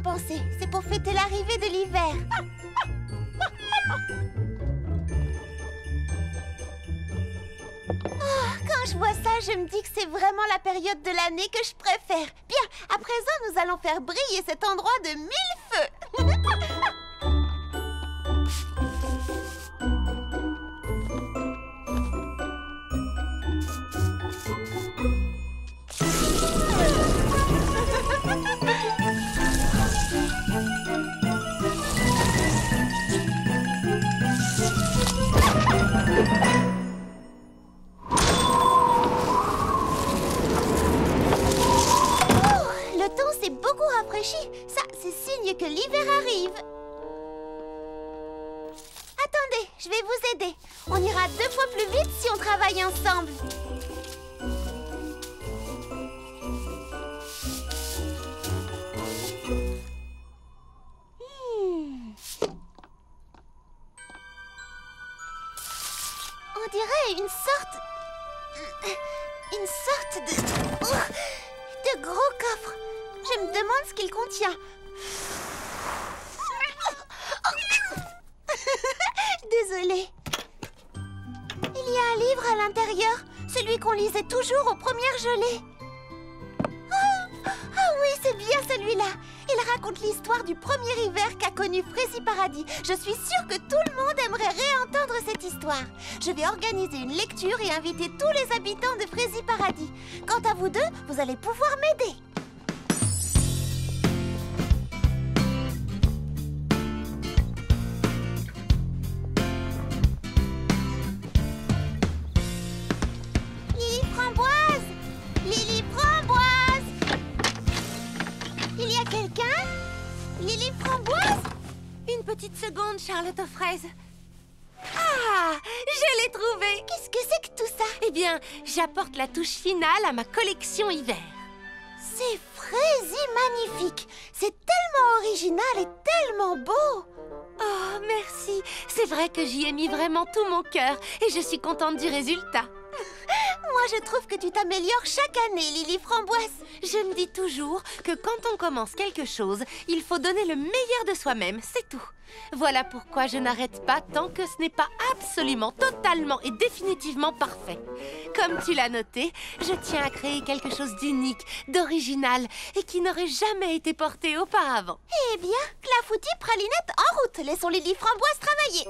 récompenser. C'est pour fêter l'arrivée de l'hiver. Oh, quand je vois ça, je me dis que c'est vraiment la période de l'année que je préfère. Bien, à présent, nous allons faire briller cet endroit de 1000 feux. Ça, c'est signe que l'hiver arrive. Attendez, je vais vous aider. On ira 2 fois plus vite si on travaille ensemble. On dirait une sorte de gros coffre. Je me demande ce qu'il contient. Désolée. Il y a un livre à l'intérieur, celui qu'on lisait toujours aux premières gelées. Ah oui, c'est bien celui-là. Il raconte l'histoire du premier hiver qu'a connu Frézy Paradis. Je suis sûre que tout le monde aimerait réentendre cette histoire. Je vais organiser une lecture et inviter tous les habitants de Frézy Paradis. Quant à vous deux, vous allez pouvoir m'aider. Petite seconde, Charlotte aux fraises. Ah, je l'ai trouvé. Qu'est-ce que c'est que tout ça? Eh bien, j'apporte la touche finale à ma collection hiver. C'est Frézy magnifique. C'est tellement original et tellement beau. Oh, merci. C'est vrai que j'y ai mis vraiment tout mon cœur et je suis contente du résultat. Moi, je trouve que tu t'améliores chaque année, Lily Framboise. Je me dis toujours que quand on commence quelque chose, il faut donner le meilleur de soi-même, c'est tout. Voilà pourquoi je n'arrête pas tant que ce n'est pas absolument, totalement et définitivement parfait. Comme tu l'as noté, je tiens à créer quelque chose d'unique, d'original et qui n'aurait jamais été porté auparavant. Eh bien, Clafoutis, Pralinette, en route. Laissons Lily Framboise travailler.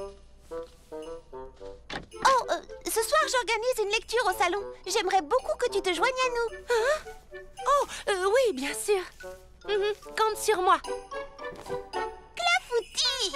Oh, ce soir j'organise une lecture au salon. J'aimerais beaucoup que tu te joignes à nous. Hein? Oh, oui, bien sûr. Compte sur moi. Clafoutis.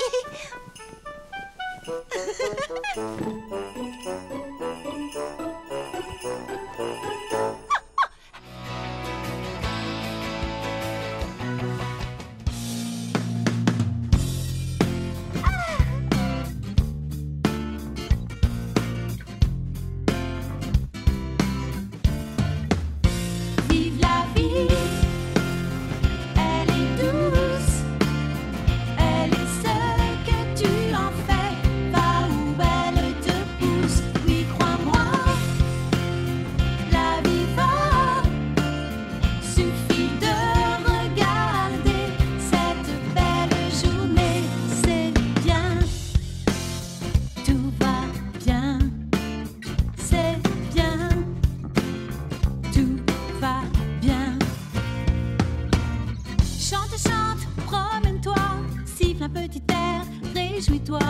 réjouis-toi.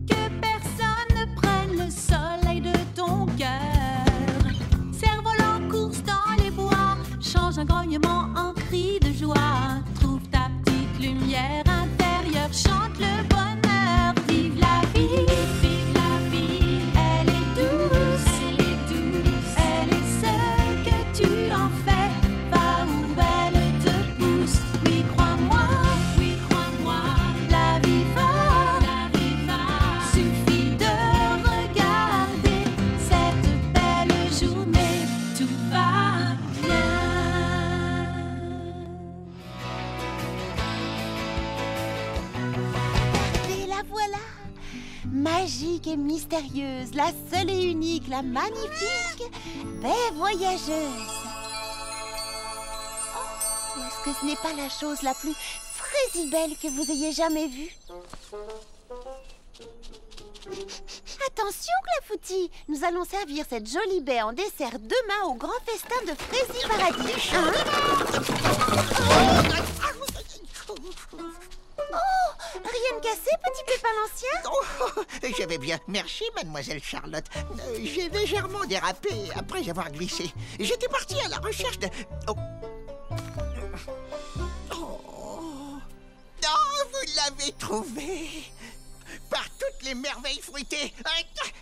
Que personne ne prenne le soleil de ton cœur. Cerf-volant, course dans les bois, change un grognement en cri de joie. Trouve ta petite lumière intérieure, chante le bonheur. Vive la vie, vive la vie. Elle est douce, elle est douce. Elle est ce que tu en fais, va où elle te pousse. Oui, crois-moi, la vie va, suffit de regarder cette belle journée, tout va bien. Et la voilà, magique et mystérieuse, la seule et unique, la magnifique baie voyageuse. Oh, où est-ce que ce n'est pas la chose la plus fraisibelle que vous ayez jamais vue? Attention, Clafoutis, nous allons servir cette jolie baie en dessert demain au grand festin de Frésie Paradis. Hein? Oh, rien de cassé, petit Pépin l'Ancien? Oh, je vais bien, merci, mademoiselle Charlotte. J'ai légèrement dérapé après avoir glissé. J'étais parti à la recherche de... Oh. Oh, vous l'avez trouvée! Par toutes les merveilles fruitées.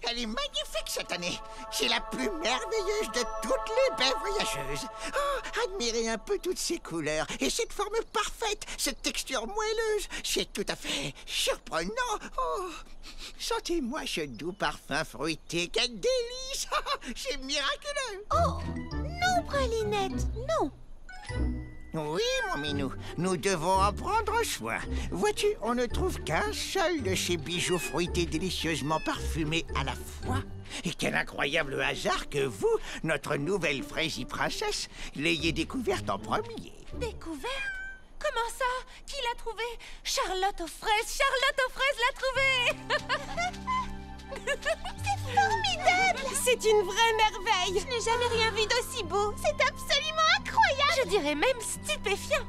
Elle est magnifique cette année. C'est la plus merveilleuse de toutes les baies voyageuses. Oh, admirez un peu toutes ces couleurs et cette forme parfaite, cette texture moelleuse. C'est tout à fait surprenant. Oh, sentez-moi ce doux parfum fruité. Quel délice! C'est miraculeux. Oh, non, Pralinette, non. Oui, mon minou, nous devons en prendre soin. Vois-tu, on ne trouve qu'un seul de ces bijoux fruités délicieusement parfumés à la fois. Et quel incroyable hasard que vous, notre nouvelle Frésie princesse, l'ayez découverte en premier. Découverte? Comment ça? Qui l'a trouvé? Charlotte aux fraises! Charlotte aux fraises l'a trouvé! C'est formidable! C'est une vraie merveille! Je n'ai jamais rien vu d'aussi beau. C'est absolument incroyable! Je dirais même stupéfiant!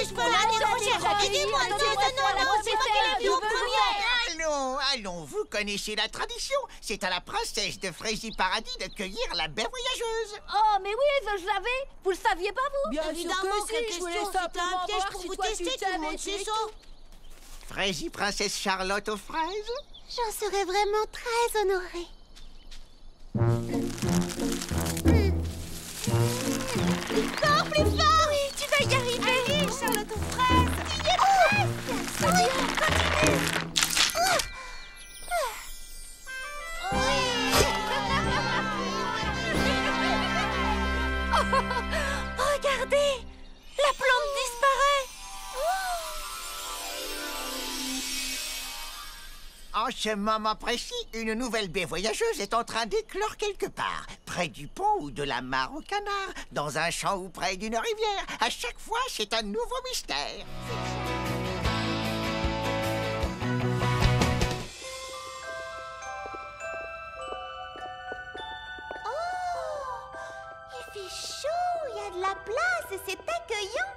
Je peux aller en recherche. Aidez-moi, non, c'est moi qui l'ai vu en première. Allons, vous connaissez la tradition. C'est à la princesse de Frésie Paradis de cueillir la baie voyageuse. Oh, mais oui, je le savais. Vous le saviez pas, vous? Bien Évidemment, sûr que si, je voulais simplement un piège voir pour si vous toi tester, tu tout le monde savais, sait ça. Frésie princesse Charlotte aux fraises. J'en serais vraiment très honorée. Encore plus fort! Oui, tu vas y arriver! Allez, Charlotte aux fraises! Tu y es presque! Ça vient, continue! Regardez! La plante disparaît! En ce moment précis, une nouvelle baie voyageuse est en train d'éclore quelque part, près du pont ou de la mare au canard, dans un champ ou près d'une rivière. À chaque fois, c'est un nouveau mystère. Il fait chaud, il y a de la place et c'est accueillant.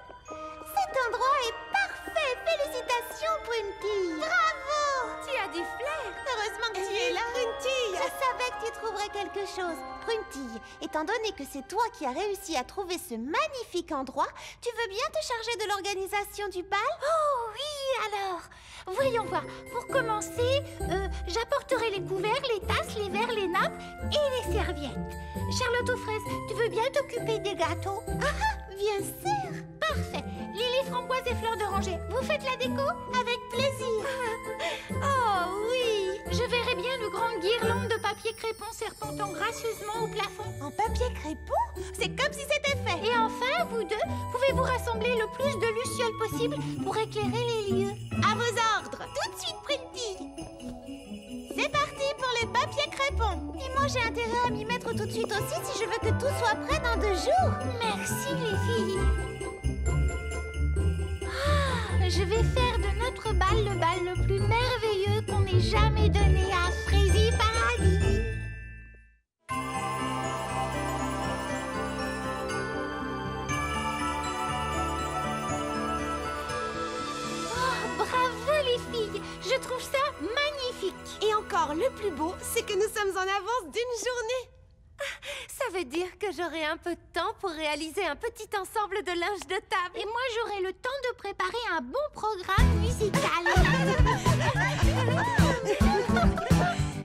Cet endroit est parfait. Félicitations, Prunty. Bravo! Tu as du flair! Heureusement que tu es là. Prunty! Je savais que tu trouverais quelque chose. Prunty, étant donné que c'est toi qui as réussi à trouver ce magnifique endroit, tu veux bien te charger de l'organisation du bal? Oh oui, alors, voyons voir. Pour commencer, j'apporterai les couverts, les tasses, les verres, les nappes et les serviettes. Charlotte aux fraises, tu veux bien t'occuper des gâteaux? Bien sûr. Parfait. Lily, framboise et fleurs d'oranger, vous faites la déco? Avec plaisir. Oh oui. Je verrai bien de grandes guirlandes de papier crépon serpentant gracieusement au plafond. En papier crépon? C'est comme si c'était fait. Et enfin, vous deux, pouvez-vous rassembler le plus de lucioles possible pour éclairer les lieux? À vos ordres. Tout de suite, Prunty. C'est parti pour les papiers crépons. Et moi, j'ai intérêt à m'y mettre tout de suite aussi si je veux que tout soit prêt dans 2 jours. Merci les filles. Je vais faire de notre bal le bal le plus merveilleux qu'on ait jamais donné à Frésie Paradis. Oh, bravo les filles, je trouve ça magnifique. Et encore, le plus beau, c'est que nous sommes en avance d'une journée. Ça veut dire que j'aurai un peu de temps pour réaliser un petit ensemble de linge de table. Et moi, j'aurai le temps de préparer un bon programme musical.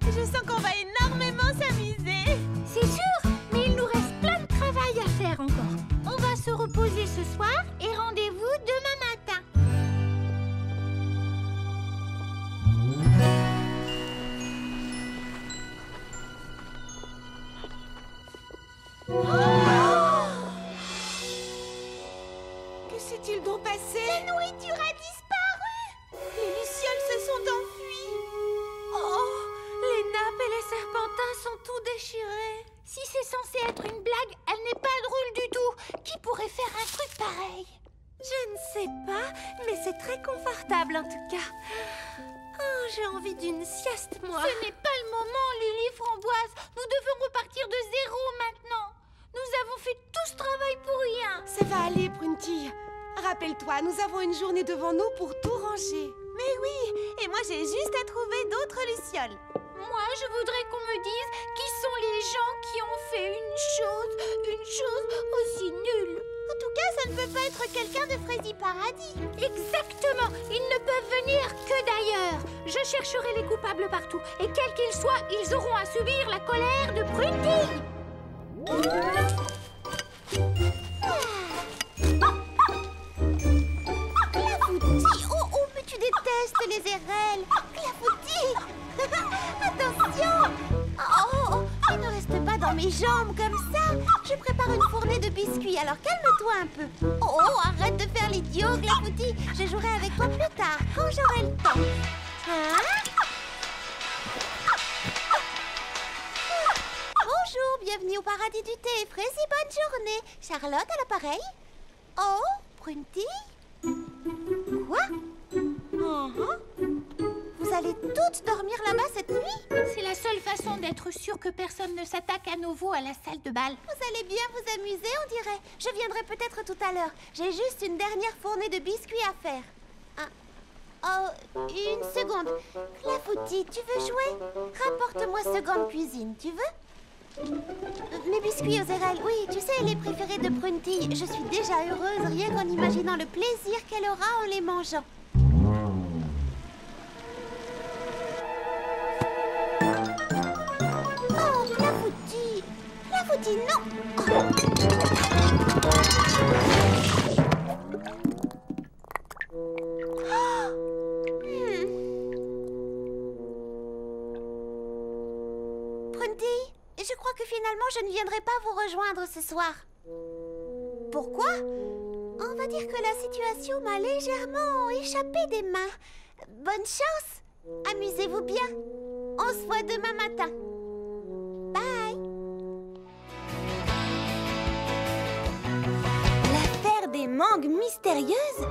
Je sens qu'on va énormément s'amuser. C'est sûr, mais il nous reste plein de travail à faire encore. On va se reposer ce soir et rendez-vous demain matin. Que s'est-il donc passé? La nourriture a disparu. Les lucioles se sont enfuies. Oh, les nappes et les serpentins sont tout déchirés. Si c'est censé être une blague, elle n'est pas drôle du tout. Qui pourrait faire un truc pareil? Je ne sais pas, mais c'est très confortable en tout cas. Oh, j'ai envie d'une sieste, moi. Ce n'est pas le moment, Lily Framboise. Nous devons repartir de zéro maintenant. Nous avons fait tout ce travail pour rien. Ça va aller, Prunty. Rappelle-toi, nous avons une journée devant nous pour tout ranger. Mais oui, et moi j'ai juste à trouver d'autres lucioles. Moi, je voudrais qu'on me dise qui sont les gens qui ont fait une chose aussi nulle. En tout cas, ça ne peut pas être quelqu'un de Freddy Paradis. Exactement. Ils ne peuvent venir que d'ailleurs. Je chercherai les coupables partout. Et quels qu'ils soient, ils auront à subir la colère de Prunty. Clafoutis, oh, mais tu détestes les érelles. Clafoutis. Attention. Oh, il ne reste pas dans mes jambes comme ça. Je prépare une fournée de biscuits, alors calme-toi un peu. Oh, arrête de faire l'idiot, Clafoutis. Je jouerai avec toi plus tard, quand j'aurai le temps. Hein? Bonjour, bienvenue au paradis du thé. Frézy, bonne journée. Charlotte à l'appareil. Oh, Prunty. Quoi? Vous allez toutes dormir là-bas cette nuit? C'est la seule façon d'être sûr que personne ne s'attaque à nouveau à la salle de bal. Vous allez bien vous amuser, on dirait. Je viendrai peut-être tout à l'heure. J'ai juste une dernière fournée de biscuits à faire. Ah. Oh, une seconde. Clafoutis, tu veux jouer? Rapporte-moi ce gant de cuisine, tu veux? Mes biscuits aux érelles, oui, tu sais, les préférés de Prunty. Je suis déjà heureuse rien qu'en imaginant le plaisir qu'elle aura en les mangeant. Oh, Clafoutis! Clafoutis, non! Prunty, je crois que finalement je ne viendrai pas vous rejoindre ce soir. Pourquoi? On va dire que la situation m'a légèrement échappé des mains. Bonne chance! Amusez-vous bien. On se voit demain matin. Bye! L'affaire des mangues mystérieuses?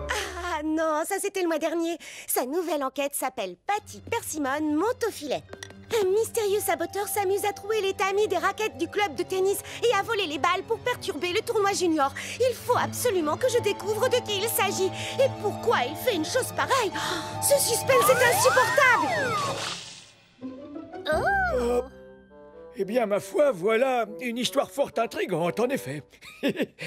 Ah non, ça c'était le mois dernier. Sa nouvelle enquête s'appelle Patty Persimmon monte au filet. Un mystérieux saboteur s'amuse à trouver les tamis des raquettes du club de tennis et à voler les balles pour perturber le tournoi junior. Il faut absolument que je découvre de qui il s'agit et pourquoi il fait une chose pareille. Oh, ce suspense est insupportable. Eh bien, ma foi, voilà une histoire fort intrigante, en effet.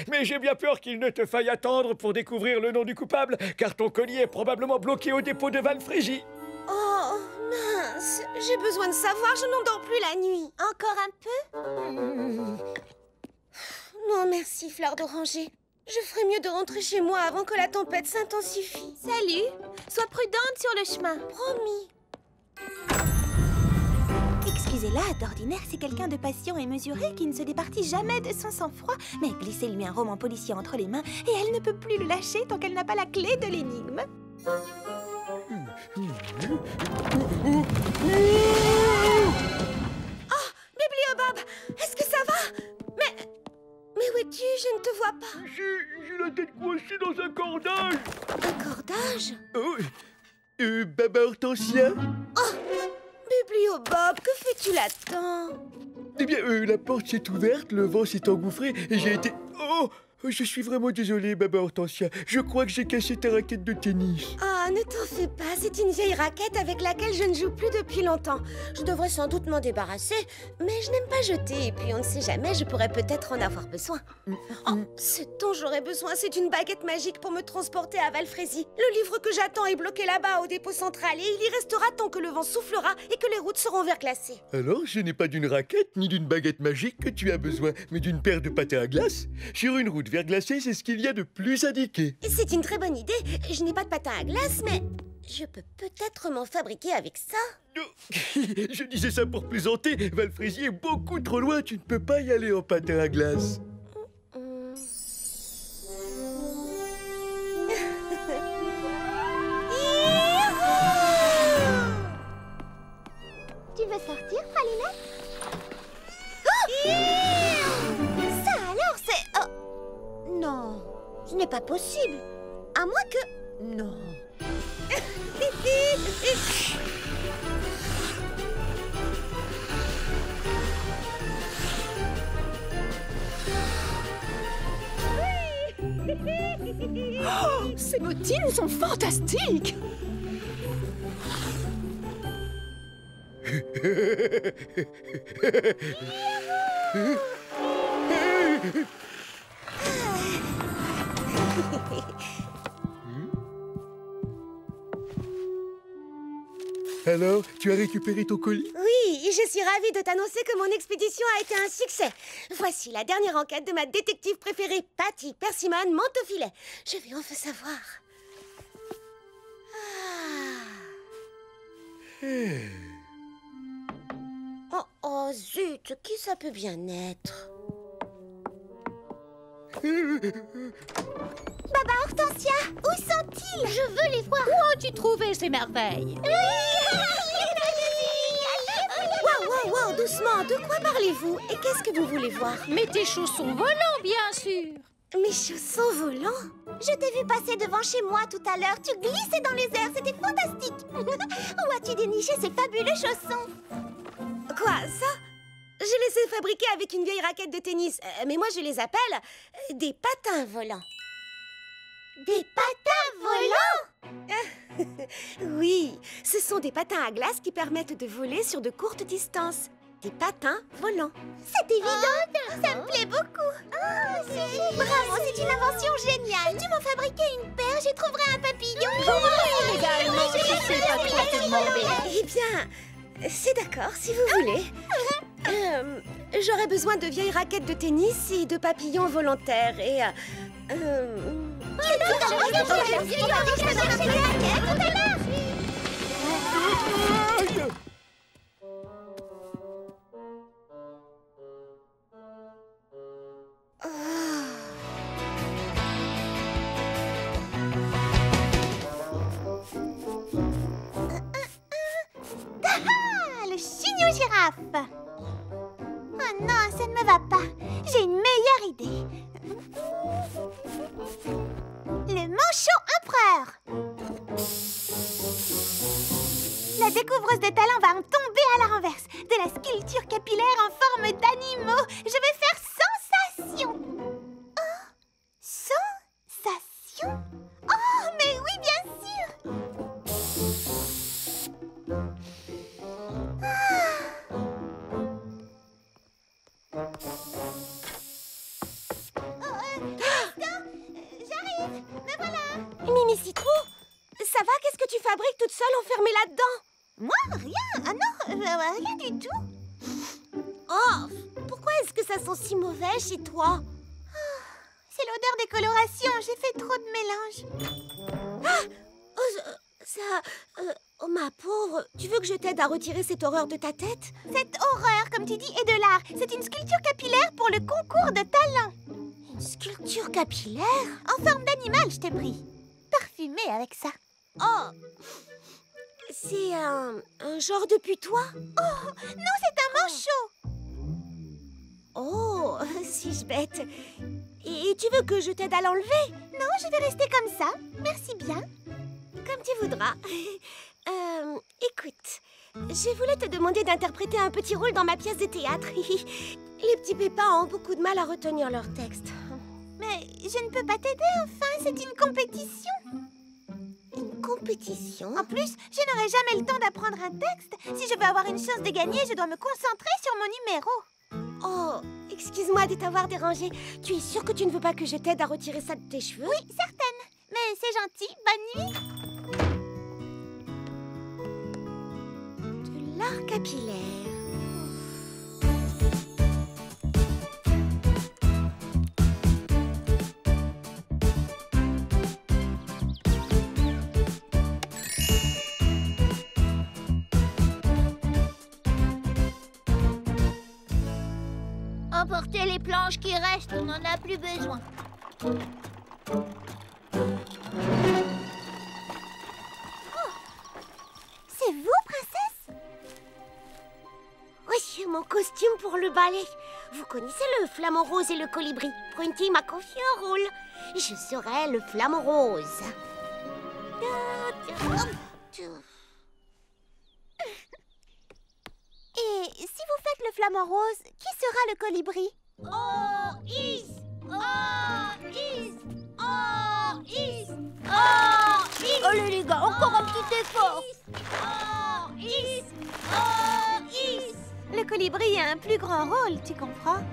Mais j'ai bien peur qu'il ne te faille attendre pour découvrir le nom du coupable, car ton colis est probablement bloqué au dépôt de Valfrégie. Oh, mince, j'ai besoin de savoir, je n'endors plus la nuit. Encore un peu? Non, merci, fleur d'oranger. Je ferais mieux de rentrer chez moi avant que la tempête s'intensifie. Salut! Sois prudente sur le chemin. Promis. Excusez-la, d'ordinaire, c'est quelqu'un de patient et mesuré qui ne se départit jamais de son sang-froid. Mais glissez-lui un roman policier entre les mains et elle ne peut plus le lâcher tant qu'elle n'a pas la clé de l'énigme. Oh, Bibliobob, est-ce que ça va? Mais où es-tu? Je ne te vois pas. J'ai la tête coincée dans un cordage. Un cordage? Oh, Baba Hortensia? Oh, Bibliobob, que fais-tu là-dedans? Eh bien, la porte s'est ouverte, le vent s'est engouffré et j'ai été... Oh, je suis vraiment désolé, Baba Hortensia. Je crois que j'ai cassé ta raquette de tennis. Ah, ne t'en fais pas, c'est une vieille raquette avec laquelle je ne joue plus depuis longtemps. Je devrais sans doute m'en débarrasser, mais je n'aime pas jeter, et puis on ne sait jamais, je pourrais peut-être en avoir besoin. Oh, ce dont j'aurais besoin, c'est une baguette magique pour me transporter à Valfrézie. Le livre que j'attends est bloqué là-bas au dépôt central, et il y restera tant que le vent soufflera et que les routes seront verglacées. Alors, ce n'est pas d'une raquette ni d'une baguette magique que tu as besoin, mais d'une paire de patins à glace. Sur une route verglacée, c'est ce qu'il y a de plus indiqué. C'est une très bonne idée. Je n'ai pas de patin à glace, mais je peux peut-être m'en fabriquer avec ça. Je disais ça pour plaisanter. Valfrézie est beaucoup trop loin. Tu ne peux pas y aller en patin à glace. Tu veux sortir, Pralinette? Oh! n'est pas possible. À moins que... Non. Oh, ces bottines sont fantastiques! Alors, tu as récupéré ton colis? Oui, je suis ravie de t'annoncer que mon expédition a été un succès. Voici la dernière enquête de ma détective préférée, Patty Persimmon Montefilet. Je vais enfin savoir. Oh zut, qui ça peut bien être? Baba Hortensia, où sont-ils? Je veux les voir. Où as-tu trouvé ces merveilles? Wow, doucement, de quoi parlez-vous? Et qu'est-ce que vous voulez voir? Mais tes chaussons volants, bien sûr! Mes chaussons volants? Je t'ai vu passer devant chez moi tout à l'heure. Tu glissais dans les airs, c'était fantastique. Où as-tu déniché ces fabuleux chaussons? Quoi, ça? Je les ai fabriqués avec une vieille raquette de tennis. Mais moi, je les appelle des patins volants. Des patins volants? Oui, ce sont des patins à glace qui permettent de voler sur de courtes distances. Des patins volants. C'est évident, ça me plaît beaucoup. Bravo, c'est une invention géniale. Tu m'en fabriquais une paire, j'y trouverai un papillon. Également, je sais pas quoi te demander. Eh bien, c'est d'accord, si vous voulez. J'aurais besoin de vieilles raquettes de tennis et de papillons volontaires et... Le chigno-girafe. Oh non, ça ne me va pas. J'ai une meilleure idée. Le manchot empereur. La découvreuse de talent va en tomber à la renverse. De la sculpture capillaire en forme d'animaux. Je vais faire sensation. Oh, sensation. Oh, mais oui, bien sûr. J'arrive. Me voilà. Mimi Citron, ça va? Qu'est-ce que tu fabriques toute seule enfermée là-dedans? Moi, rien. Ah non, rien du tout. Oh, pourquoi est-ce que ça sent si mauvais chez toi? C'est l'odeur des colorations. J'ai fait trop de mélange. Oh, ma pauvre, tu veux que je t'aide à retirer cette horreur de ta tête? Cette horreur, comme tu dis, est de l'art. C'est une sculpture capillaire pour le concours de talent. Une sculpture capillaire? En forme d'animal, je t'ai pris. Parfumée avec ça. Oh, c'est un genre de putois? Oh, non, c'est un manchot. Oh, suis-je bête? Et tu veux que je t'aide à l'enlever? Non, je vais rester comme ça. Merci bien. Comme tu voudras. Écoute, je voulais te demander d'interpréter un petit rôle dans ma pièce de théâtre. Les petits pépins ont beaucoup de mal à retenir leur texte. Mais je ne peux pas t'aider, enfin, c'est une compétition. Une compétition? En plus, je n'aurai jamais le temps d'apprendre un texte. Si je veux avoir une chance de gagner, je dois me concentrer sur mon numéro. Oh, excuse-moi de t'avoir dérangé. Tu es sûre que tu ne veux pas que je t'aide à retirer ça de tes cheveux? Oui, certaine. Mais c'est gentil. Bonne nuit. De l'art capillaire. Emportez les planches qui restent, on n'en a plus besoin. C'est vous, princesse? Oui, mon costume pour le ballet. Vous connaissez le flamant rose et le colibri. Prunty m'a confié un rôle. Je serai le flamant rose. Et si vous faites le flamant rose, qui sera le colibri? Oh, is! Oh, is! Oh, is! Oh, is! Allez les gars, encore un petit effort. Oh, is! Oh, is! Le colibri a un plus grand rôle, tu comprends?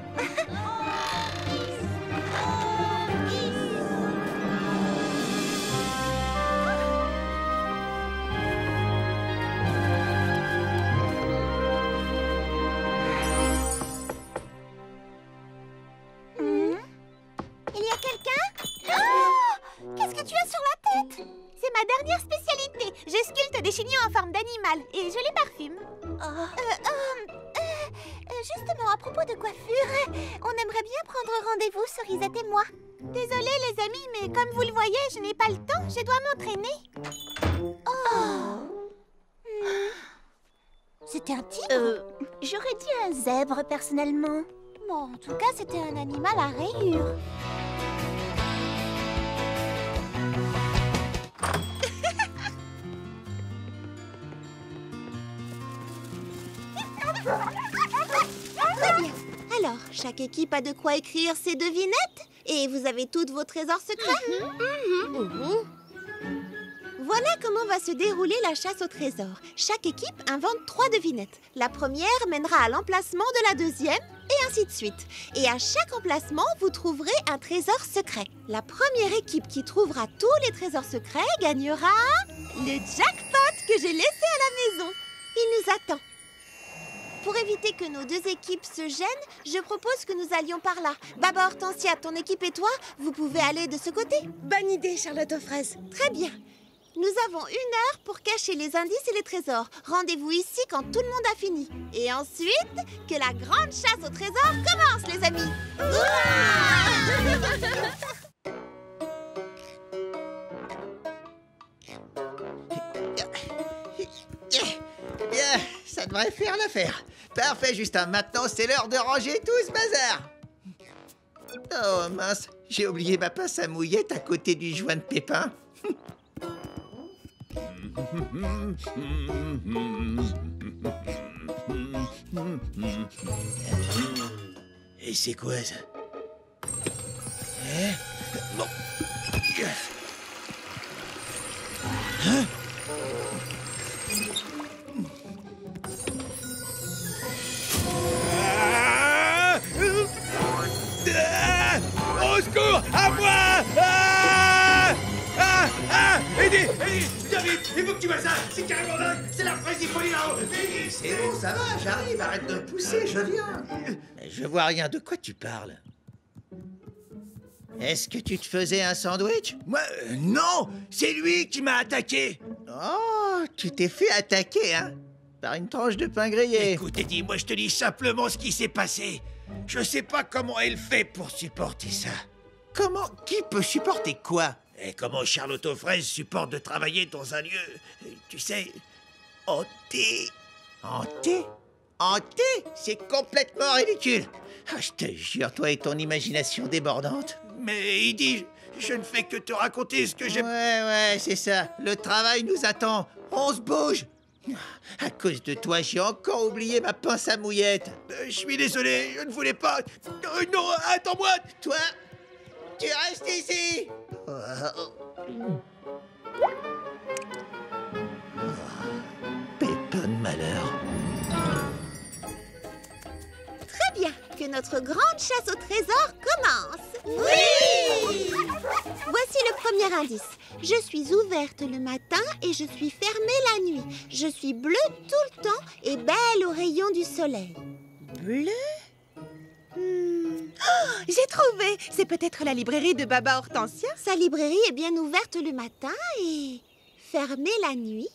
Il y a quelqu'un? Oh! Qu'est-ce que tu as sur la tête? C'est ma dernière spécialité. Je sculpte des chignons en forme d'animal et je les parfume. Justement, à propos de coiffure, on aimerait bien prendre rendez-vous, Cerisette et moi. Désolée les amis, mais comme vous le voyez, je n'ai pas le temps, je dois m'entraîner. C'était un tigre? J'aurais dit un zèbre, personnellement. Bon, en tout cas, c'était un animal à rayures. Très bien. Alors, chaque équipe a de quoi écrire ses devinettes? Et vous avez toutes vos trésors secrets? Voilà comment va se dérouler la chasse au trésor. Chaque équipe invente 3 devinettes. La première mènera à l'emplacement de la deuxième, et ainsi de suite. Et à chaque emplacement, vous trouverez un trésor secret. La première équipe qui trouvera tous les trésors secrets gagnera le jackpot que j'ai laissé à la maison. Il nous attend. Pour éviter que nos 2 équipes se gênent, je propose que nous allions par là. Baba Hortensia, ton équipe et toi, vous pouvez aller de ce côté. Bonne idée, Charlotte aux fraises. Très bien. Nous avons 1 heure pour cacher les indices et les trésors. Rendez-vous ici quand tout le monde a fini. Et ensuite, que la grande chasse au trésor commence, les amis. Bien, ça devrait faire l'affaire. Parfait, Justin. Maintenant, c'est l'heure de ranger tout ce bazar. Oh mince, j'ai oublié ma pince à mouillette à côté du joint de pépin. Et c'est quoi ça? Bon. Hein? Au secours! À moi! Eddie! Viens vite! Il faut que tu vois ça! C'est carrément dingue! C'est la fraise, il faut aller là-haut! C'est bon, ça va, j'arrive, arrête de pousser, je viens. Mais je vois rien, de quoi tu parles? Est-ce que tu te faisais un sandwich? Moi, non! C'est lui qui m'a attaqué! Oh, tu t'es fait attaquer, hein? Par une tranche de pain grillé. Écoute, Eddie, moi je te dis simplement ce qui s'est passé. Je sais pas comment elle fait pour supporter ça. Comment? Qui peut supporter quoi? Et comment Charlotte aux fraises supporte de travailler dans un lieu, tu sais, hanté. Hanté? Hanté? C'est complètement ridicule. Ah, je te jure, toi et ton imagination débordante. Mais Eddie, je ne fais que te raconter ce que j'ai... Ouais, c'est ça. Le travail nous attend. On se bouge. À cause de toi, j'ai encore oublié ma pince à mouillette. Je suis désolé, je ne voulais pas... non, attends-moi. Toi, tu restes ici. Pépin de malheur. Très bien, que notre grande chasse au trésor commence. Oui! Voici le premier indice. Je suis ouverte le matin et je suis fermée la nuit. Je suis bleue tout le temps et belle aux rayons du soleil. Bleu? Oh, j'ai trouvé! C'est peut-être la librairie de Baba Hortensia? Sa librairie est bien ouverte le matin et fermée la nuit.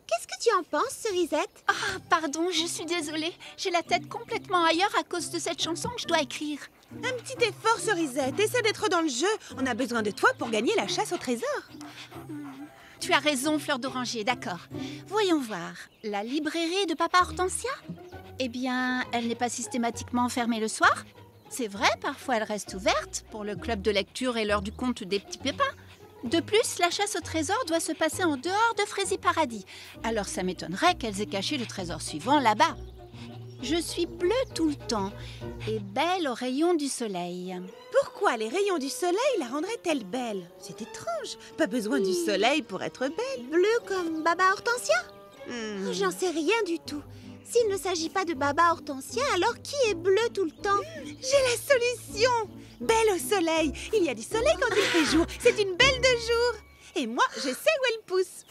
Qu'est-ce que tu en penses, Cerisette? Ah, pardon, je suis désolée. J'ai la tête complètement ailleurs à cause de cette chanson que je dois écrire. Un petit effort, Cerisette. Essaie d'être dans le jeu. On a besoin de toi pour gagner la chasse au trésor. Tu as raison, Fleur d'Oranger, d'accord. Voyons voir. La librairie de Papa Hortensia? Eh bien, elle n'est pas systématiquement fermée le soir. C'est vrai, parfois elle reste ouverte pour le club de lecture et l'heure du conte des petits pépins. De plus, la chasse au trésor doit se passer en dehors de Frézy Paradis. Alors ça m'étonnerait qu'elles aient caché le trésor suivant là-bas. Je suis bleue tout le temps et belle aux rayons du soleil. Pourquoi les rayons du soleil la rendraient-elles belle? C'est étrange. Pas besoin du soleil pour être belle. Bleu comme Baba Hortensia? J'en sais rien du tout. S'il ne s'agit pas de Baba Hortensia, alors qui est bleu tout le temps? J'ai la solution. Belle au soleil. Il y a du soleil quand il fait jour. C'est une belle de jour. Et moi, je sais où elle pousse.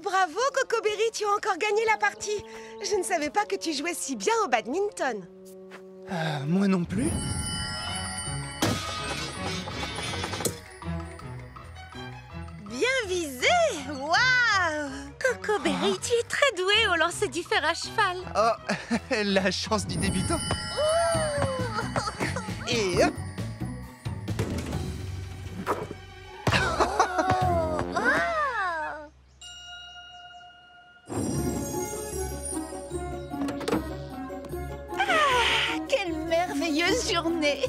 Bravo, Cocoberry, tu as encore gagné la partie. Je ne savais pas que tu jouais si bien au badminton. Moi non plus. Bien visé. Waouh! Cocoberry, tu es très douée au lancer du fer à cheval. Oh, la chance du débutant. Et hop. Quelle merveilleuse journée!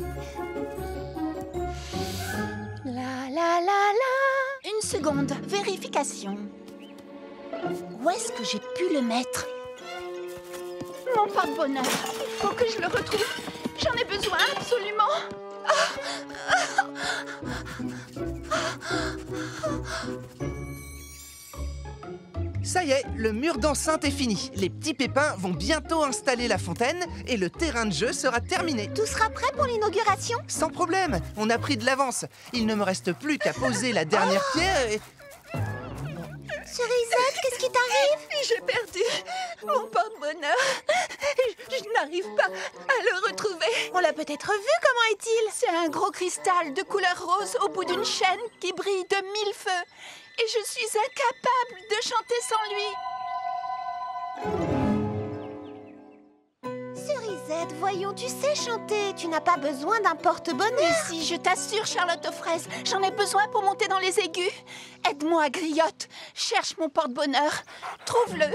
La la la la. Une seconde, vérification. Où est-ce que j'ai pu le mettre? Mon porte-bonheur. Faut que je le retrouve. J'en ai besoin, absolument. Ça y est, le mur d'enceinte est fini. Les petits pépins vont bientôt installer la fontaine et le terrain de jeu sera terminé. Tout sera prêt pour l'inauguration? Sans problème, on a pris de l'avance. Il ne me reste plus qu'à poser la dernière pierre et... Cerisette, qu'est-ce qui t'arrive? J'ai perdu mon porte-bonheur. Je n'arrive pas à le retrouver. On l'a peut-être vu, comment est-il? C'est un gros cristal de couleur rose au bout d'une chaîne qui brille de 1000 feux. Et je suis incapable de chanter sans lui. Cerisette, voyons, tu sais chanter. Tu n'as pas besoin d'un porte-bonheur. Si, je t'assure, Charlotte aux fraises, j'en ai besoin pour monter dans les aigus. Aide-moi, Griotte. Cherche mon porte-bonheur. Trouve-le.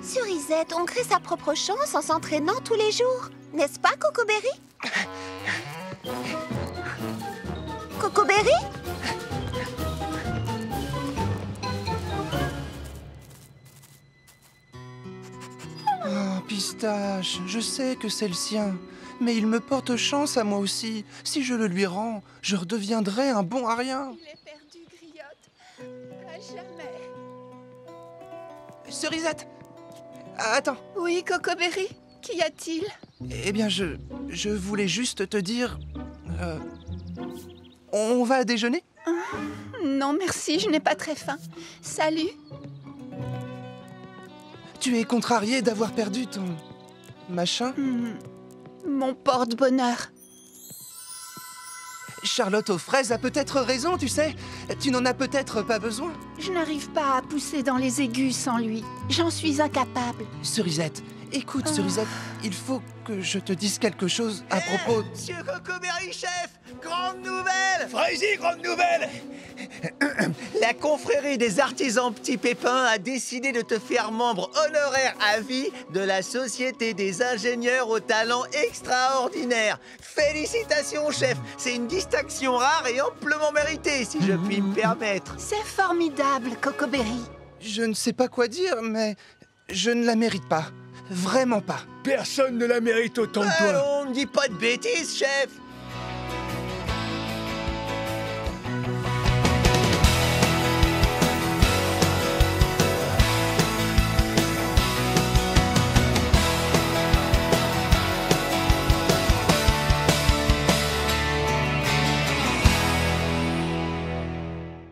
Cerisette, on crée sa propre chance en s'entraînant tous les jours. N'est-ce pas, Cocoberry? Cocoberry? Oh, Pistache, je sais que c'est le sien. Mais il me porte chance à moi aussi. Si je le lui rends, je redeviendrai un bon à rien. Il est perdu, Griotte. À jamais. Cerisette! Attends. Oui, Cocoberry, qu'y a-t-il? Eh bien, je voulais juste te dire... on va déjeuner? Non, merci, je n'ai pas très faim. Salut. Tu es contrarié d'avoir perdu ton... machin? Mon porte-bonheur. Charlotte aux fraises a peut-être raison, tu sais. Tu n'en as peut-être pas besoin. Je n'arrive pas à pousser dans les aigus sans lui. J'en suis incapable. Cerisette, écoute, Cerisette, il faut que je te dise quelque chose à propos... Monsieur Cocoberry, chef, grande nouvelle! Frézy, grande nouvelle! La confrérie des artisans petits pépins a décidé de te faire membre honoraire à vie de la Société des ingénieurs au talent extraordinaire. Félicitations, chef! C'est une distinction rare et amplement méritée, si je puis me permettre. C'est formidable, Cocoberry. Je ne sais pas quoi dire, mais je ne la mérite pas. Vraiment pas. Personne ne la mérite autant que toi. Allons, ne dis pas de bêtises, chef!